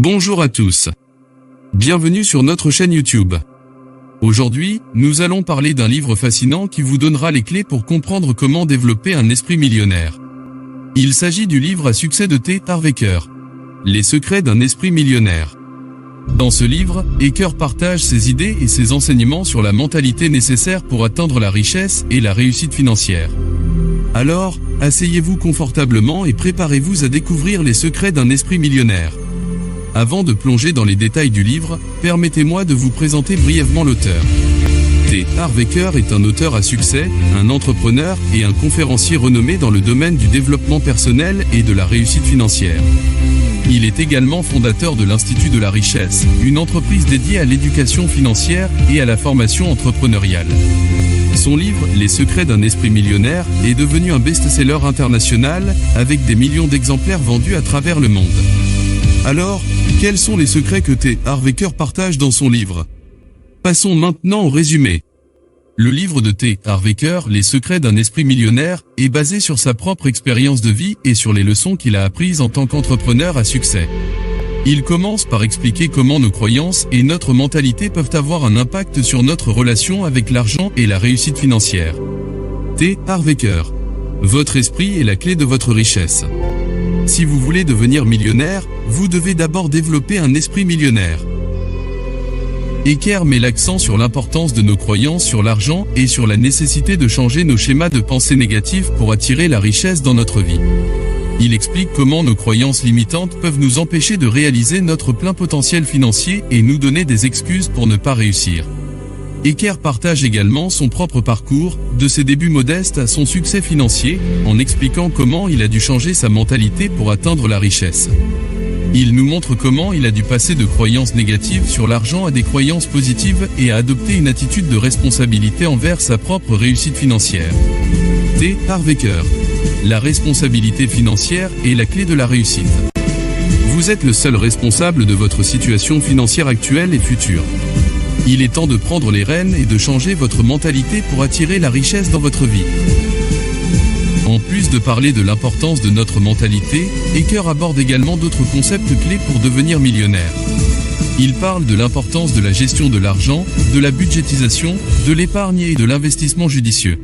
Bonjour à tous. Bienvenue sur notre chaîne YouTube. Aujourd'hui, nous allons parler d'un livre fascinant qui vous donnera les clés pour comprendre comment développer un esprit millionnaire. Il s'agit du livre à succès de T. Harv Eker, Les secrets d'un esprit millionnaire. Dans ce livre, Eker partage ses idées et ses enseignements sur la mentalité nécessaire pour atteindre la richesse et la réussite financière. Alors, asseyez-vous confortablement et préparez-vous à découvrir les secrets d'un esprit millionnaire. Avant de plonger dans les détails du livre, permettez-moi de vous présenter brièvement l'auteur. T. Harv Eker est un auteur à succès, un entrepreneur et un conférencier renommé dans le domaine du développement personnel et de la réussite financière. Il est également fondateur de l'Institut de la Richesse, une entreprise dédiée à l'éducation financière et à la formation entrepreneuriale. Son livre, Les secrets d'un esprit millionnaire, est devenu un best-seller international, avec des millions d'exemplaires vendus à travers le monde. Alors, quels sont les secrets que T. Harv Eker partage dans son livre? Passons maintenant au résumé. Le livre de T. Harv Eker, Les secrets d'un esprit millionnaire, est basé sur sa propre expérience de vie et sur les leçons qu'il a apprises en tant qu'entrepreneur à succès. Il commence par expliquer comment nos croyances et notre mentalité peuvent avoir un impact sur notre relation avec l'argent et la réussite financière. T. Harv Eker. Votre esprit est la clé de votre richesse. Si vous voulez devenir millionnaire, vous devez d'abord développer un esprit millionnaire. Eker met l'accent sur l'importance de nos croyances sur l'argent et sur la nécessité de changer nos schémas de pensée négatifs pour attirer la richesse dans notre vie. Il explique comment nos croyances limitantes peuvent nous empêcher de réaliser notre plein potentiel financier et nous donner des excuses pour ne pas réussir. Eker partage également son propre parcours, de ses débuts modestes à son succès financier, en expliquant comment il a dû changer sa mentalité pour atteindre la richesse. Il nous montre comment il a dû passer de croyances négatives sur l'argent à des croyances positives et à adopter une attitude de responsabilité envers sa propre réussite financière. T. Harv Eker. La responsabilité financière est la clé de la réussite. Vous êtes le seul responsable de votre situation financière actuelle et future. Il est temps de prendre les rênes et de changer votre mentalité pour attirer la richesse dans votre vie. En plus de parler de l'importance de notre mentalité, Eker aborde également d'autres concepts clés pour devenir millionnaire. Il parle de l'importance de la gestion de l'argent, de la budgétisation, de l'épargne et de l'investissement judicieux.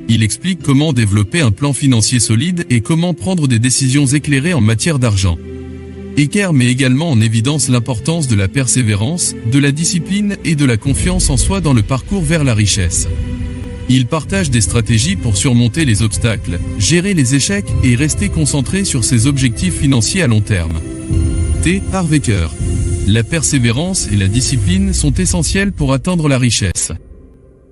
Il explique comment développer un plan financier solide et comment prendre des décisions éclairées en matière d'argent. Eker met également en évidence l'importance de la persévérance, de la discipline et de la confiance en soi dans le parcours vers la richesse. Il partage des stratégies pour surmonter les obstacles, gérer les échecs et rester concentré sur ses objectifs financiers à long terme. T. Harv Eker. La persévérance et la discipline sont essentielles pour atteindre la richesse.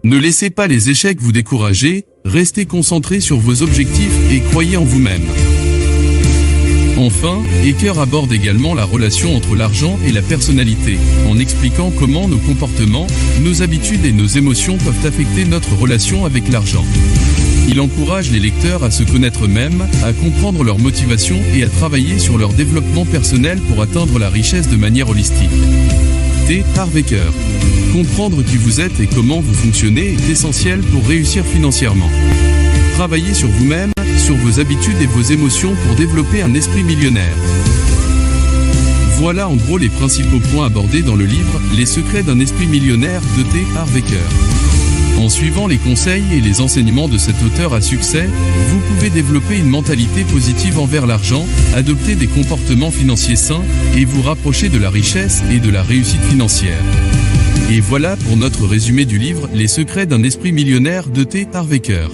Ne laissez pas les échecs vous décourager, restez concentré sur vos objectifs et croyez en vous-même. Enfin, Eker aborde également la relation entre l'argent et la personnalité, en expliquant comment nos comportements, nos habitudes et nos émotions peuvent affecter notre relation avec l'argent. Il encourage les lecteurs à se connaître eux-mêmes, à comprendre leurs motivations et à travailler sur leur développement personnel pour atteindre la richesse de manière holistique. T. Harv Eker. Comprendre qui vous êtes et comment vous fonctionnez est essentiel pour réussir financièrement. Travaillez sur vous-même, sur vos habitudes et vos émotions pour développer un esprit millionnaire. Voilà en gros les principaux points abordés dans le livre « Les secrets d'un esprit millionnaire » de T. Harv Eker. En suivant les conseils et les enseignements de cet auteur à succès, vous pouvez développer une mentalité positive envers l'argent, adopter des comportements financiers sains et vous rapprocher de la richesse et de la réussite financière. Et voilà pour notre résumé du livre « Les secrets d'un esprit millionnaire » de T. Harv Eker.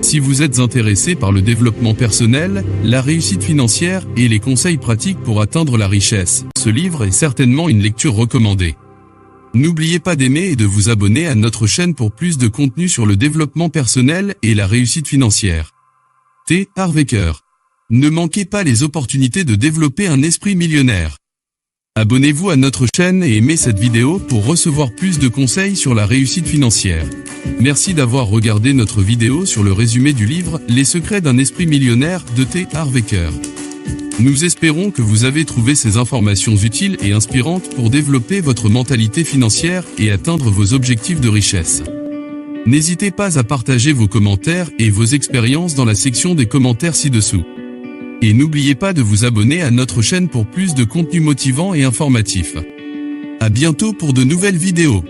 Si vous êtes intéressé par le développement personnel, la réussite financière et les conseils pratiques pour atteindre la richesse, ce livre est certainement une lecture recommandée. N'oubliez pas d'aimer et de vous abonner à notre chaîne pour plus de contenu sur le développement personnel et la réussite financière. T. Harv Eker. Ne manquez pas les opportunités de développer un esprit millionnaire. Abonnez-vous à notre chaîne et aimez cette vidéo pour recevoir plus de conseils sur la réussite financière. Merci d'avoir regardé notre vidéo sur le résumé du livre « Les secrets d'un esprit millionnaire » de T. Harv Eker. Nous espérons que vous avez trouvé ces informations utiles et inspirantes pour développer votre mentalité financière et atteindre vos objectifs de richesse. N'hésitez pas à partager vos commentaires et vos expériences dans la section des commentaires ci-dessous. Et n'oubliez pas de vous abonner à notre chaîne pour plus de contenu motivant et informatif. À bientôt pour de nouvelles vidéos.